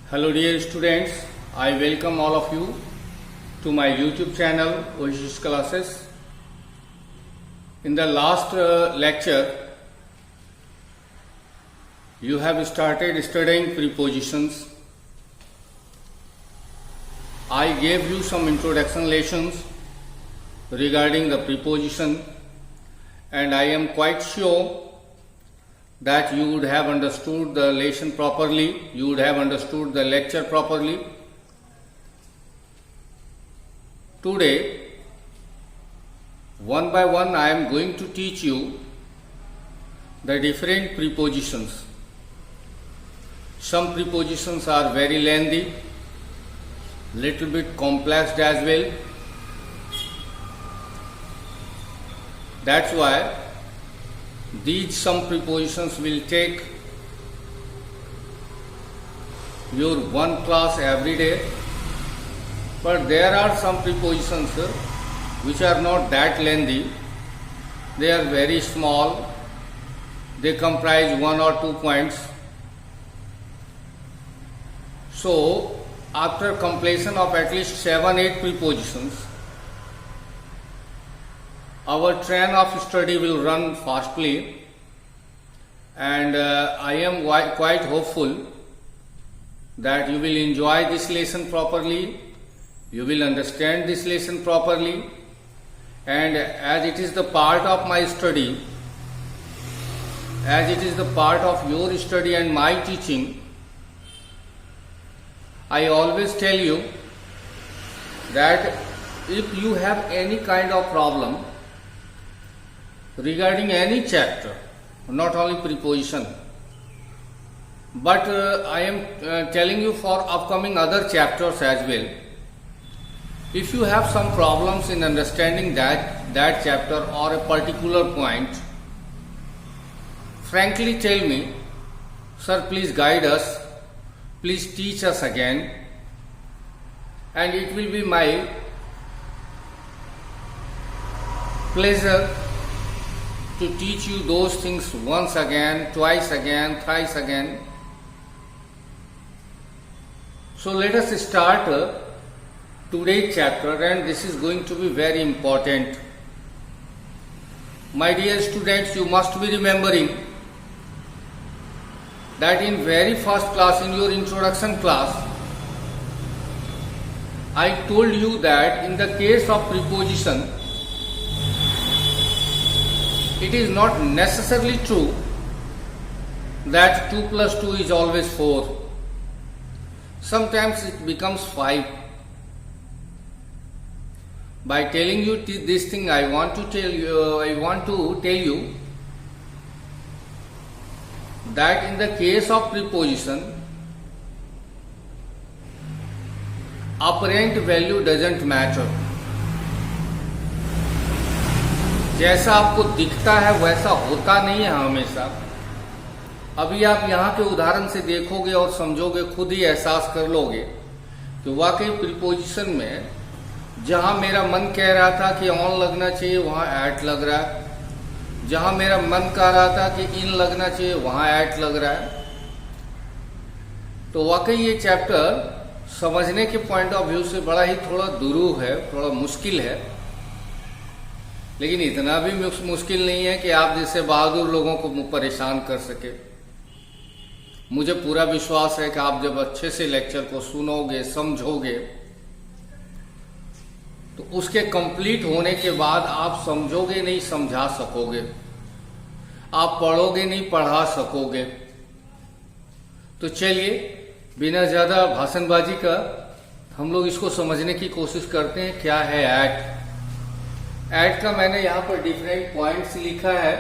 Hello dear students, I welcome all of you to my YouTube channel Oasis Classes. In the last lecture, you have started studying prepositions. I gave you some introduction lessons regarding the preposition, and I am quite sure that you would have understood the lesson properly, you would have understood the lecture properly. Today, one by one, I am going to teach you the different prepositions. Some prepositions are very lengthy, little bit complex as well. That's why these some prepositions will take your one class every day, but there are some prepositions which are not that lengthy. They are very small. They comprise 1 or 2 points. So after completion of at least 7-8 prepositions, our train of study will run fastly, and I am quite hopeful that you will enjoy this lesson properly, you will understand this lesson properly, and as it is the part of my study, as it is the part of your study and my teaching, I always tell you that if you have any kind of problem regarding any chapter, not only preposition, but I am telling you for upcoming other chapters as well. If you have some problems in understanding that chapter or a particular point, frankly tell me, sir, please guide us, please teach us again, and it will be my pleasure to teach you those things once again, twice again, thrice again. So let us start today's chapter, and this is going to be very important. My dear students, you must be remembering that in very first class, in your introduction class, I told you that in the case of preposition, it is not necessarily true that 2 plus 2 is always 4. Sometimes it becomes 5. By telling you this thing, I want to tell you that in the case of preposition, apparent value doesn't matter. जैसा आपको दिखता है वैसा होता नहीं है हमेशा। अभी आप यहाँ के उदाहरण से देखोगे और समझोगे, खुद ही एहसास कर लोगे कि वाकई प्रीपोजिशन में जहाँ मेरा मन कह रहा था कि ऑन लगना चाहिए वहाँ एट लग रहा है, जहाँ मेरा मन कह रहा था कि इन लगना चाहिए वहाँ एट लग रहा है। तो वाकई ये चैप्टर समझने के पॉइंट ऑफ व्यू से बड़ा ही थोड़ा दुरूह है, थोड़ा मुश्किल है, लेकिन इतना भी मुश्किल नहीं है कि आप जैसे बहादुर लोगों को परेशान कर सके। मुझे पूरा विश्वास है कि आप जब अच्छे से लेक्चर को सुनोगे, समझोगे, तो उसके कंप्लीट होने के बाद आप समझोगे नहीं, समझा सकोगे, आप पढ़ोगे नहीं, पढ़ा सकोगे। तो चलिए बिना ज्यादा भाषणबाजी का हम लोग इसको समझने की कोशिश करते हैं। क्या है एट? एट का मैंने यहाँ पर डिफरेंट पॉइंट्स लिखा है,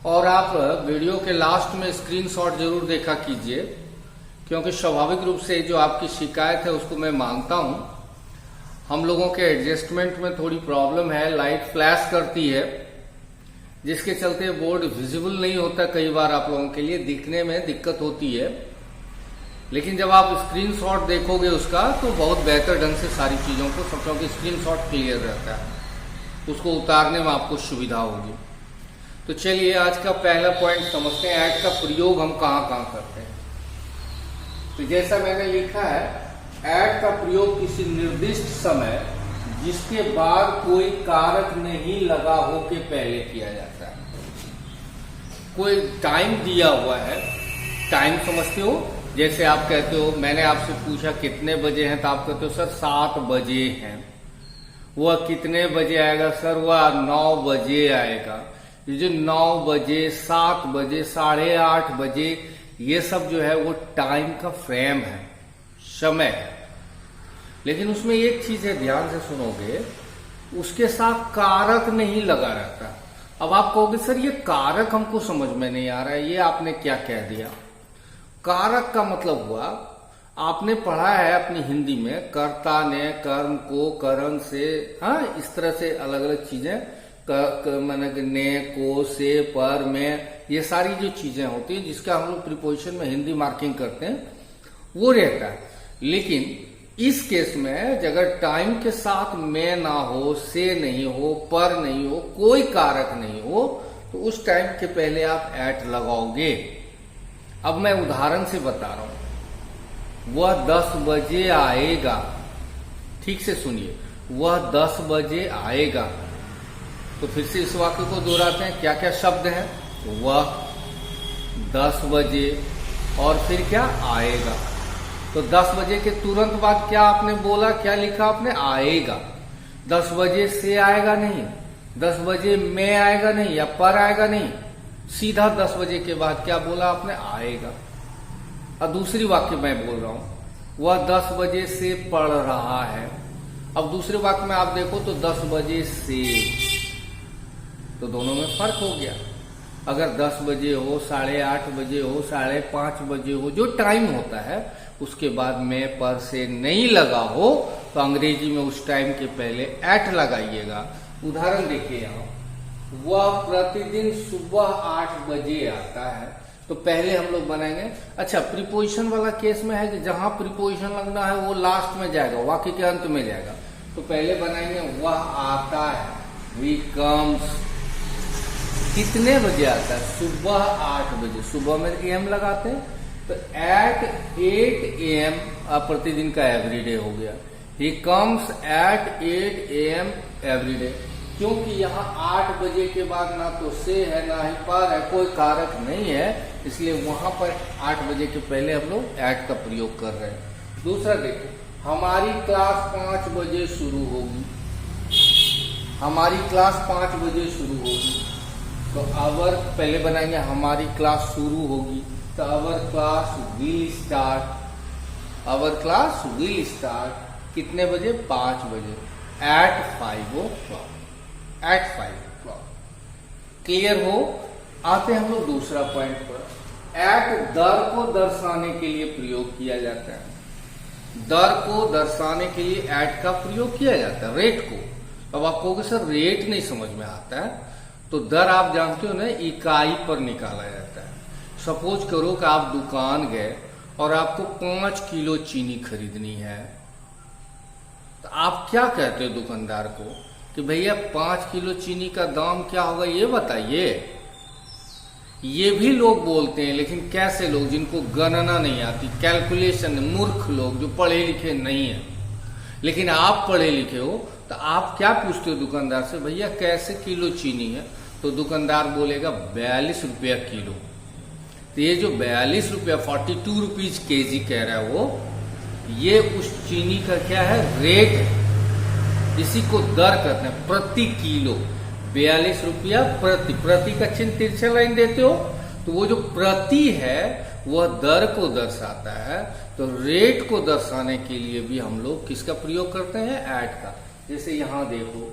और आप वीडियो के लास्ट में स्क्रीनशॉट जरूर देखा कीजिए, क्योंकि स्वाभाविक रूप से जो आपकी शिकायत है उसको मैं मानता हूँ। हम लोगों के एडजस्टमेंट में थोड़ी प्रॉब्लम है, लाइट फ्लैश करती है, जिसके चलते बोर्ड विजिबल नहीं होता, कई बार आप लोगों के लिए दिखने में दिक्कत होती है। लेकिन जब आप स्क्रीनशॉट देखोगे उसका, तो बहुत बेहतर ढंग से सारी चीजों को, सब क्योंकि स्क्रीनशॉट क्लियर रहता है, उसको उतारने में आपको सुविधा होगी। तो चलिए आज का पहला पॉइंट समझते हैं, ऐट का प्रयोग हम कहाँ कहाँ करते हैं। तो जैसा मैंने लिखा है, एट का प्रयोग किसी निर्दिष्ट समय जिसके बाद कोई कारक नहीं लगा हो के पहले किया जाता है। कोई टाइम दिया हुआ है, टाइम समझते हो? जैसे आप कहते हो, मैंने आपसे पूछा कितने बजे हैं, तो आप कहते हो सर 7 बजे हैं। वह कितने बजे आएगा सर? वह 9 बजे आएगा। ये जो 9 बजे, 7 बजे, 8:30 बजे, ये सब जो है वो टाइम का फ्रेम है, समय है। लेकिन उसमें एक चीज है, ध्यान से सुनोगे, उसके साथ कारक नहीं लगा रहता। अब आप कहोगे सर ये कारक हमको समझ में नहीं आ रहा है, ये आपने क्या कह दिया? कारक का मतलब हुआ, आपने पढ़ा है अपनी हिंदी में, कर्ता ने कर्म को करण से, हाँ, इस तरह से अलग अलग चीजें, मैंने ने, को, से, पर, में, ये सारी जो चीजें होती है जिसका हम लोग प्रीपोजिशन में हिंदी मार्किंग करते हैं, वो रहता है। लेकिन इस केस में अगर टाइम के साथ में ना हो, से नहीं हो, पर नहीं हो, कोई कारक नहीं हो, तो उस टाइम के पहले आप एट लगाओगे। अब मैं उदाहरण से बता रहा हूं, वह 10 बजे आएगा। ठीक से सुनिए, वह 10 बजे आएगा। तो फिर से इस वाक्य को दोहराते हैं, क्या क्या शब्द है? वह, 10 बजे, और फिर क्या? आएगा। तो 10 बजे के तुरंत बाद क्या आपने बोला, क्या लिखा आपने? आएगा। 10 बजे से आएगा नहीं, 10 बजे में आएगा नहीं, या पर आएगा नहीं, सीधा 10 बजे के बाद क्या बोला आपने? आएगा। और दूसरी वाक्य मैं बोल रहा हूं, वह 10 बजे से पढ़ रहा है। अब दूसरे वाक्य में आप देखो तो 10 बजे से, तो दोनों में फर्क हो गया। अगर 10 बजे हो, 8:30 बजे हो, 5:30 बजे हो, जो टाइम होता है उसके बाद में, पर, से नहीं लगा हो, तो अंग्रेजी में उस टाइम के पहले एट लगाइएगा। उदाहरण देखिए यहाँ, वह प्रतिदिन सुबह 8 बजे आता है। तो पहले हम लोग बनाएंगे, अच्छा प्रीपोजिशन वाला केस में है कि जहां प्रीपोजिशन लगना है वो लास्ट में जाएगा, वाक्य के अंत में जाएगा। तो पहले बनाएंगे वह आता है, वी कम्स। कितने बजे आता है? सुबह 8 बजे। सुबह में एम लगाते हैं, तो एट 8 AM प्रतिदिन का एवरीडे हो गया। He comes at 8 AM everyday. क्योंकि यहाँ 8 बजे के बाद ना तो से है, ना ही पर है, कोई कारक नहीं है, इसलिए वहां पर 8 बजे के पहले हम लोग एट का प्रयोग कर रहे हैं। दूसरा देखो, हमारी क्लास 5 बजे शुरू होगी। हमारी क्लास 5 बजे शुरू होगी, तो आवर पहले बनाएंगे, हमारी क्लास शुरू होगी, तो our class will start. Our class will start कितने बजे? 5 बजे, eight 5 o'clock। Eight 5 o'clock। Clear हो? आते हैं हम लोग दूसरा पॉइंट पर। एट दर को दर्शाने के लिए प्रयोग किया जाता है। दर को दर्शाने के लिए एट का प्रयोग किया जाता है, रेट को। अब आप कहोगे सर रेट नहीं समझ में आता है, तो दर आप जानते हो ना, इकाई पर निकाला जाता है। सपोज करो कि आप दुकान गए और आपको 5 किलो चीनी खरीदनी है, तो आप क्या कहते हो दुकानदार को कि भैया 5 किलो चीनी का दाम क्या होगा ये बताइए। ये भी लोग बोलते हैं, लेकिन कैसे लोग? जिनको गणना नहीं आती, कैलकुलेशन, मूर्ख लोग जो पढ़े लिखे नहीं है। लेकिन आप पढ़े लिखे हो, तो आप क्या पूछते हो दुकानदार से, भैया कैसे किलो चीनी है? तो दुकानदार बोलेगा 42 रुपया किलो। तो ये जो 42 रुपया 42 रुपीज केजी कह रहा है वो, ये उस चीनी का क्या है? रेट है। इसी को दर कहते हैं, प्रति किलो। 42 रुपया प्रति, प्रति का चिन्ह तिरछा लाइन देते हो, तो वो जो प्रति है वह दर को दर्शाता है। तो रेट को दर्शाने के लिए भी हम लोग किसका प्रयोग करते हैं? एट का। जैसे यहां देखो,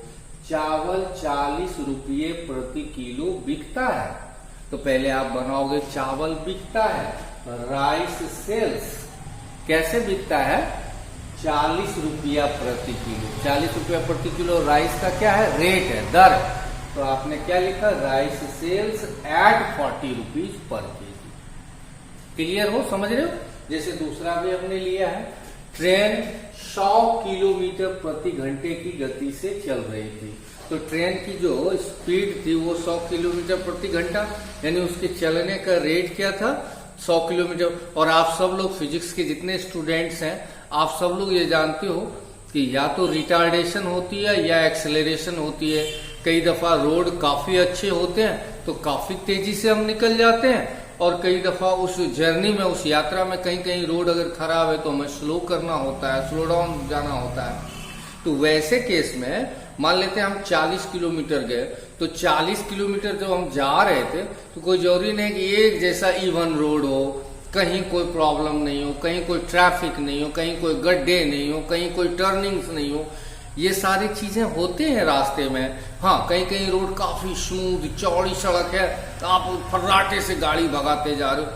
चावल 40 रुपये प्रति किलो बिकता है, तो पहले आप बनाओगे चावल बिकता है, राइस सेल्स। कैसे बिकता है? 40 रुपया प्रति किलो। 40 रुपया प्रति किलो राइस का क्या है? रेट है, दर। तो आपने क्या लिखा? Rice sells at 40 rupees per KG. Clear हो? समझ रहे हो? जैसे दूसरा भी हमने लिया है, ट्रेन 100 किलोमीटर प्रति घंटे की गति से चल रही थी। तो ट्रेन की जो स्पीड थी वो 100 किलोमीटर प्रति घंटा, यानी उसके चलने का रेट क्या था? 100 किलोमीटर। और आप सब लोग फिजिक्स के जितने स्टूडेंट्स हैं, आप सब लोग ये जानते हो कि या तो रिटार्डेशन होती है या एक्सेलरेशन होती है। कई दफा रोड काफी अच्छे होते हैं तो काफी तेजी से हम निकल जाते हैं, और कई दफा उस जर्नी में, उस यात्रा में कहीं कहीं रोड अगर खराब है तो हमें स्लो करना होता है, स्लो डाउन जाना होता है। तो वैसे केस में मान लेते हैं हम 40 किलोमीटर गए, तो 40 किलोमीटर जब हम जा रहे थे तो कोई जरूरी नहीं कि एक जैसा इवन रोड हो, कहीं कोई प्रॉब्लम नहीं हो, कहीं कोई ट्रैफिक नहीं हो, कहीं कोई गड्ढे नहीं हो, कहीं कोई टर्निंग्स नहीं हो। ये सारी चीजें होते हैं रास्ते में। हाँ, कहीं कहीं रोड काफी स्मूथ चौड़ी सड़क है, तो आप फर्राटे से गाड़ी भगाते जा रहे हो।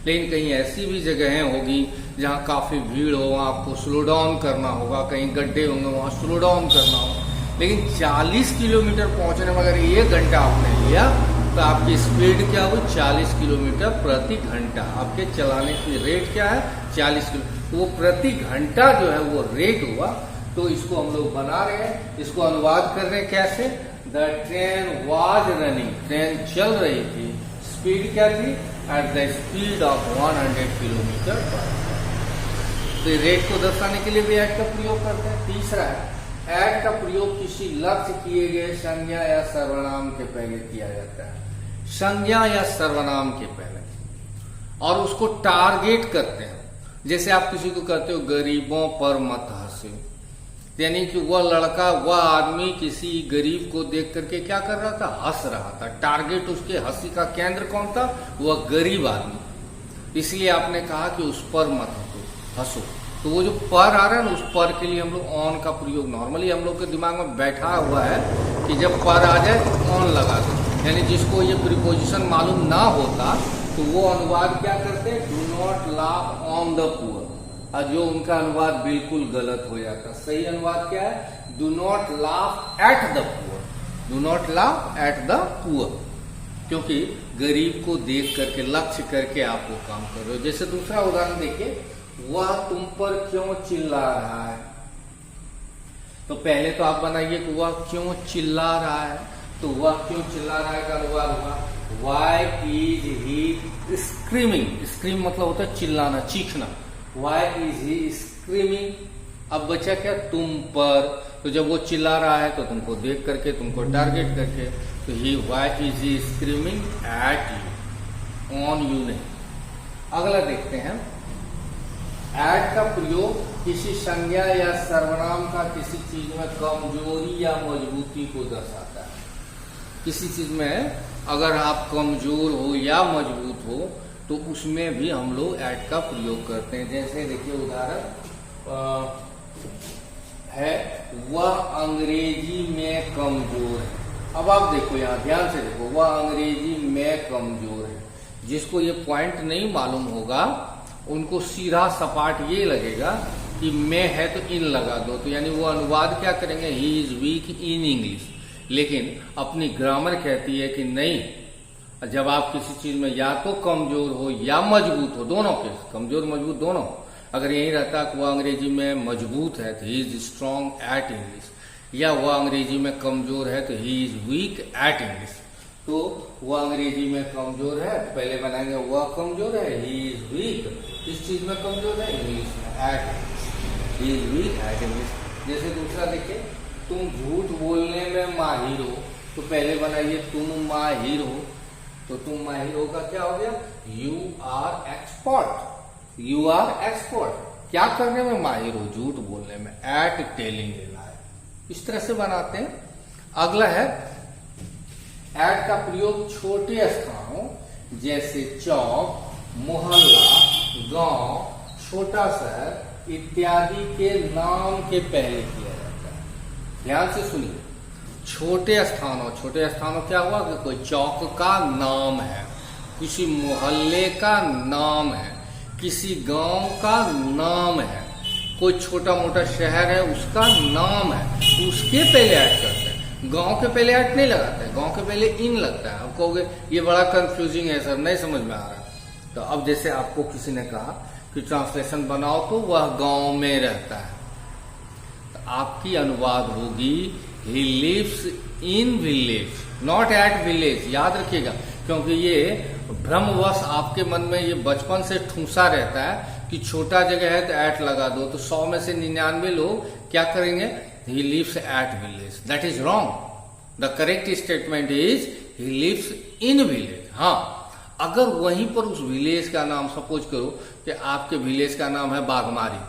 लेकिन कहीं ऐसी भी जगहें होगी जहाँ काफी भीड़ हो, वहाँ आपको स्लो डाउन करना होगा, कहीं गड्ढे होंगे वहाँ स्लो डाउन करना होगा। लेकिन 40 किलोमीटर पहुंचने में अगर 1 घंटा आपने लिया तो आपकी स्पीड क्या हुई? 40 किलोमीटर प्रति घंटा। आपके चलाने की रेट क्या है? 40 किलोमीटर। तो वो प्रति घंटा जो है वो रेट हुआ। तो इसको हम लोग बना रहे हैं, इसको अनुवाद कर रहे हैं कैसे? The train was running, train चल रही थी, स्पीड क्या थी? At the speed of 100 kilometre पर। तो रेट को दर्शाने के लिए भी एट का प्रयोग करते हैं। तीसरा है, एट का प्रयोग किसी लक्ष्य किए गए संज्ञा या सर्वनाम के पहले किया जाता है। संज्ञा या सर्वनाम के पहले, और उसको टारगेट करते हैं। जैसे आप किसी को कहते हो गरीबों पर मत हंसे, यानी कि वह लड़का, वह आदमी किसी गरीब को देख करके क्या कर रहा था? हंस रहा था। टारगेट, उसके हंसी का केंद्र कौन था? वह गरीब आदमी। इसलिए आपने कहा कि उस पर मत हंसो। तो वो जो पर आ रहा है ना, उस पर के लिए हम लोग ऑन का प्रयोग, नॉर्मली हम लोग के दिमाग में बैठा हुआ है कि जब पर आ जाए तो ऑन लगा दो। यानी जिसको ये प्रीपोजिशन मालूम ना होता तो वो अनुवाद क्या करते हैं? Do not laugh on the poor. और जो उनका अनुवाद बिल्कुल गलत हो जाता। सही अनुवाद क्या है? Do not laugh at the poor. Do not laugh at the poor, क्योंकि गरीब को देख करके, लक्ष्य करके आप वो काम कर रहे हो। जैसे दूसरा उदाहरण देखिए, वह तुम पर क्यों चिल्ला रहा है। तो पहले तो आप बनाइए कि वह क्यों चिल्ला रहा है। तो वह क्यों चिल्ला रहा है का अनुवाद हुआ why is he screaming. Scream मतलब होता है चिल्लाना, चीखना। Why is he screaming. अब बचा क्या? तुम पर। तो जब वो चिल्ला रहा है तो तुमको देख करके, तुमको टारगेट करके, तो ही why is he screaming at you, on you नहीं। अगला देखते हैं, एट का प्रयोग किसी संज्ञा या सर्वनाम का किसी चीज में कमजोरी या मजबूती को दर्शाता है। किसी चीज में अगर आप कमजोर हो या मजबूत हो तो उसमें भी हम लोग एट का प्रयोग करते हैं। जैसे देखिए उदाहरण है, वह अंग्रेजी में कमजोर है। अब आप देखो, यहाँ ध्यान से देखो, वह अंग्रेजी में कमजोर है। जिसको ये पॉइंट नहीं मालूम होगा उनको सीधा सपाट ये लगेगा कि मैं है तो इन लगा दो, तो यानी वो अनुवाद क्या करेंगे? ही इज वीक इन इंग्लिश। लेकिन अपनी ग्रामर कहती है कि नहीं, जब आप किसी चीज में या तो कमजोर हो या मजबूत हो, दोनों के, कमजोर मजबूत दोनों, अगर यही रहता कि वह अंग्रेजी में मजबूत है तो he is strong at English, या वह अंग्रेजी में कमजोर है तो he is weak at English. तो वह अंग्रेजी में कमजोर है, पहले बनाएंगे वह कमजोर है, ही इज वीक, किस चीज में कमजोर है? इंग्लिश में, at English, he is weak at English. जैसे दूसरा देखिए, तुम झूठ बोलने में माहिर हो, तो पहले बनाइए तुम माहिर हो। तो तुम माहिर हो का क्या हो गया? You are expert. You are expert क्या करने में माहिर हो? झूठ बोलने में। एट टेलिंग ए लाई, इस तरह से बनाते हैं। अगला है, एट का प्रयोग छोटे स्थानों जैसे चौक, मोहल्ला, गांव, छोटा शहर इत्यादि के नाम के पहले किया जाता है। ध्यान से सुनिए, छोटे स्थानों, छोटे स्थानों क्या हुआ कि कोई चौक का नाम है, किसी मोहल्ले का नाम है, किसी गांव का नाम है, कोई छोटा मोटा शहर है उसका नाम है, उसके पहले ऐड करते हैं। गांव के पहले ऐड नहीं लगाते, गांव के पहले इन लगता है। आप कहोगे ये बड़ा कंफ्यूजिंग है सर, नहीं समझ में आ रहा। तो अब जैसे आपको किसी ने कहा कि ट्रांसलेशन बनाओ तो वह गांव में रहता है, तो आपकी अनुवाद होगी he lives in village, not at village. याद रखिएगा, क्योंकि ये भ्रमवश आपके मन में ये बचपन से ठूसा रहता है कि छोटा जगह है तो एट लगा दो, तो 100 में से 99 लोग क्या करेंगे, he lives at village. That is wrong. The correct statement is he lives in village. हाँ, अगर वहीं पर उस विलेज का नाम, सपोज करो कि आपके विलेज का नाम है बागमारी,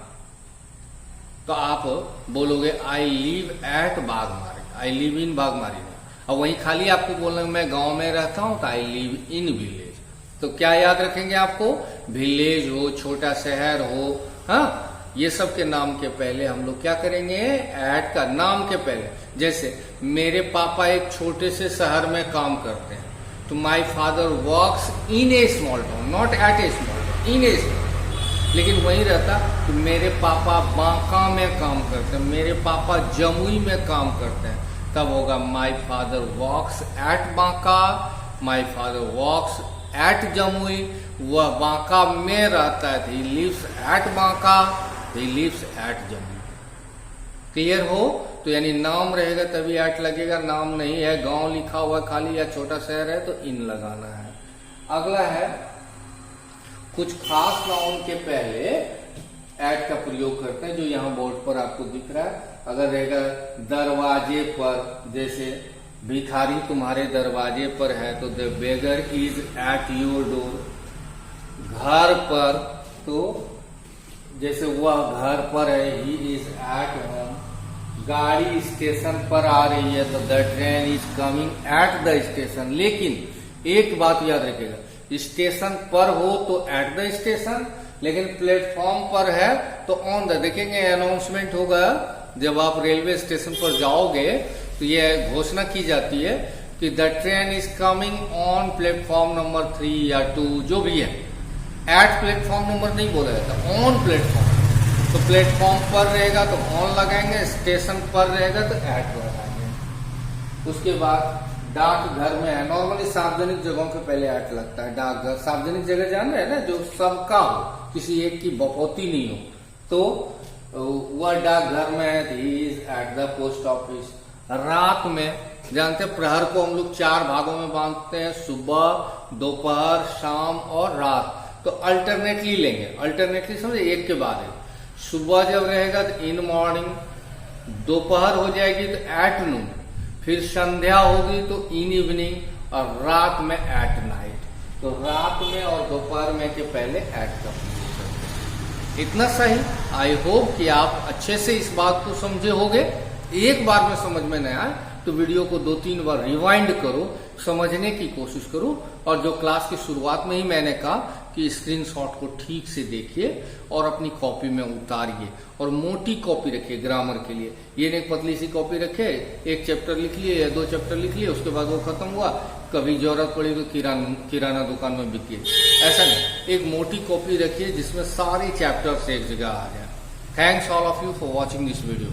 तो आप बोलोगे I live at Bagmari, I live in Bagmari नहीं। और वहीं खाली आपको बोलना मैं गांव में रहता हूं तो आई लिव इन विलेज। तो क्या याद रखेंगे आपको, विलेज हो, छोटा शहर हो, हाँ, ये सब के नाम के पहले हम लोग क्या करेंगे, एट का नाम के पहले। जैसे मेरे पापा एक छोटे से शहर में काम करते हैं, तो my father works in A small town, not at A small town, in A small. लेकिन वहीं रहता कि मेरे पापा बांका में काम करते हैं, मेरे पापा जमुई में काम करते हैं, तब होगा my father walks at Banka, my father walks at Jamui. वह बांका में रहता है, he lives at Banka, he lives at Jamui. Clear हो? तो यानी नाम रहेगा तभी एट लगेगा, नाम नहीं है, गांव लिखा हुआ खाली या छोटा शहर है तो इन लगाना है। अगला है, कुछ खास नाउन के पहले एट का प्रयोग करते हैं, जो यहाँ बोर्ड पर आपको दिख रहा है। अगर रहेगा दरवाजे पर, जैसे भिखारी तुम्हारे दरवाजे पर है तो the beggar is at your door. घर पर, तो जैसे वह घर पर है, ही इज एट होम। गाड़ी स्टेशन पर आ रही है तो the train is coming at the station. लेकिन एक बात याद रखिएगा, स्टेशन पर हो तो एट द स्टेशन, लेकिन प्लेटफॉर्म पर है तो ऑन द। देखेंगे अनाउंसमेंट होगा जब आप रेलवे स्टेशन पर जाओगे तो ये घोषणा की जाती है कि the train is coming on platform number 3 या 2, जो भी है। एट प्लेटफॉर्म नंबर नहीं बोला जाता, ऑन प्लेटफॉर्म। तो प्लेटफॉर्म पर रहेगा तो ऑन लगाएंगे, स्टेशन पर रहेगा तो एट लगाएंगे। उसके बाद डाकघर में है, नॉर्मली सार्वजनिक जगहों के पहले एट लगता है। डाकघर सार्वजनिक जगह जान रहे हैं ना, जो सबका हो, किसी एक की बकौती नहीं हो, तो वह डाकघर में है, he is at the post office. रात में जानते हैं प्रहर को हम लोग 4 भागों में बांटते हैं, सुबह, दोपहर, शाम और रात। तो अल्टरनेटली लेंगे, अल्टरनेटली समझे, एक के बाद है। सुबह जब रहेगा तो इन मॉर्निंग, दोपहर हो जाएगी तो एट नून, फिर संध्या होगी तो इन इवनिंग, और रात में एट नाइट। तो रात में और दोपहर में के पहले एट का प्रयोग करते हैं। इतना सही। आई होप कि आप अच्छे से इस बात को समझे होंगे। एक बार में समझ में नहीं आए तो वीडियो को 2-3 बार रिवाइंड करो, समझने की कोशिश करो। और जो क्लास की शुरुआत में ही मैंने कहा कि स्क्रीनशॉट को ठीक से देखिए और अपनी कॉपी में उतारिए, और मोटी कॉपी रखिए ग्रामर के लिए। ये नहीं पतली सी कॉपी रखे, एक चैप्टर लिख लिए या 2 चैप्टर लिख लिए, उसके बाद वो खत्म हुआ, कभी जरूरत पड़ी तो किराना दुकान में बिकिए, ऐसा नहीं। एक मोटी कॉपी रखिए जिसमें सारे चैप्टर्स एक जगह आ जाए। Thanks all of you for watching this video.